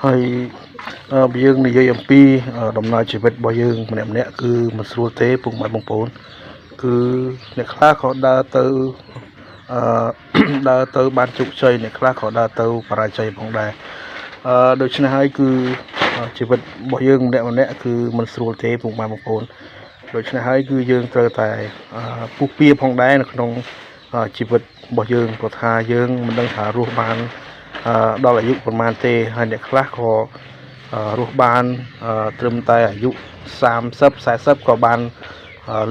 ហើយយើងនិយាយអំពីដំណើរជីវិតរបស់យើងម្នាក់គឺមិនស្រួលទេពុកម៉ែបងប្អូនគឺអ្នកខ្លះក៏ដើរទៅអឺ ដើរទៅបានជោគជ័យអ្នកខ្លះក៏ដើរទៅបរាជ័យផងដែរដូច្នេះហើយគឺជីវិតរបស់យើងម្នាក់គឺមិនស្រួលទេពុកម៉ែបងប្អូនដូច្នេះហើយគឺយើងត្រូវតែពុះពៀផងដែរនៅក្នុងជីវិតរបស់យើងព្រោះថាយើងមិនដឹងថារស់បានដល់អាយុប្រហែលទេហើយអ្នកខ្លះក៏រស់បានត្រឹមតែអាយុ30 40ក៏បាន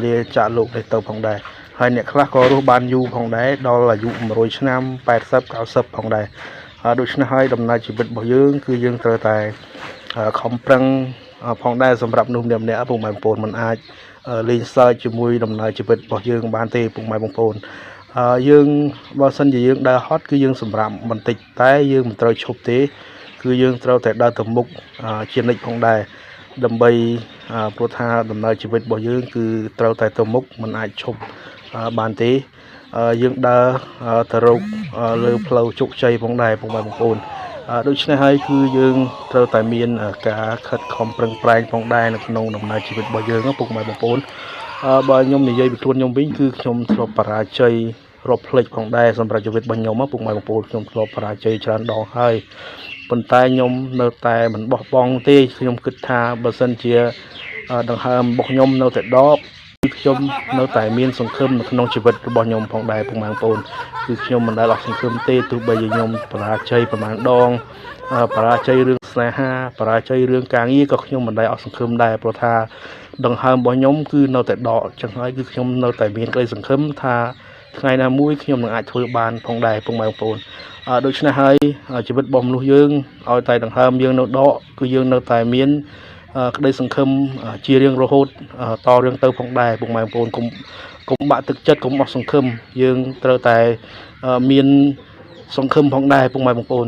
លាចាកលោកនេះទៅផងដែរហើយអ្នកខ្លះក៏រស់បានយូរផងដែរដល់អាយុ100ឆ្នាំ80 90ផងដែរដូច្នេះហើយដំណើរជីវិតរបស់យើងគឺយើងត្រូវតែខំប្រឹងផងដែរសម្រាប់នោះម្នាក់ពុកម៉ែបងប្អូនមិនអាចលេងសើចជាមួយដំណើរជីវិតរបស់យើងបានទេពុកម៉ែបងប្អូនយើងបើសិនជាយើងដើរហត់គឺយើងសម្រាប់បន្តិចតែយើងមិនត្រូវឈប់ទេគឺយើងត្រូវតែដើរទៅមុខជានិច្ចផងដែរដើម្បីព្រោះថាដំណើរជីវិតរបស់យើងគឺត្រូវតែទៅមុខមិនអាចឈប់បានទេយើងដើរទៅរកលើផ្លូវជោគជ័យផងដែរពុកម៉ែបងប្អូនដូច្នេះហើយគឺយើងត្រូវតែមានការខិតខំប្រឹងប្រែងផងដែរនៅក្នុងដំណើរជីវិតរបស់យើងពុកម៉ែបងប្អូនបើខ្ញុំនិយាយពីខ្លួនខ្ញុំវិញគឺខ្ញុំធ្លាប់បរាជ័យរាប់ផ្លេចផងដែរសម្រាប់ជីវិតរបស់ខ្ញុំពុកម៉ែបងប្អូនខ្ញុំធ្លាប់បរាជ័យច្រើនដងហើយប៉ុន្តែខ្ញុំនៅតែមិនបោះបង់ទេខ្ញុំគិតថាបើសិនជាដង្ហើមរបស់ខ្ញុំនៅតែដបខ្ញុំនៅតែមានសង្ឃឹមនៅក្នុងជីវិតរបស់ខ្ញុំផងដែរពុកម៉ែបងប្អូនគឺខ្ញុំមិនដែលអស់សង្ឃឹមទេទោះបីជាខ្ញុំបរាជ័យប្រហែលដងបរាជ័យរឿងស្នេហាបរាជ័យរឿងការងារក៏ខ្ញុំមិនដែលអស់សង្ឃឹមដែរព្រោះថាដង្ហើមរបស់ខ្ញុំគឺនៅតែដកចឹងហើយគឺខ្ញុំនៅតែមានក្តីសង្ឃឹមថាថ្ងៃណាមួយខ្ញុំនឹងអាចធ្វើបានផងដែរពុកម៉ែបងប្អូនដូច្នេះហើយជីវិតរបស់មនុស្សយើងឲ្យតែដង្ហើមយើងនៅដកគឺយើងនៅតែមានក្តីសង្ឃឹមជារៀងរហូតតរៀងទៅផងដែរពុកម៉ែបងប្អូនកុំបាក់ទឹកចិត្តកុំអស់សង្ឃឹមយើងត្រូវតែមានសង្ឃឹមផងដែរពុកម៉ែបងប្អូន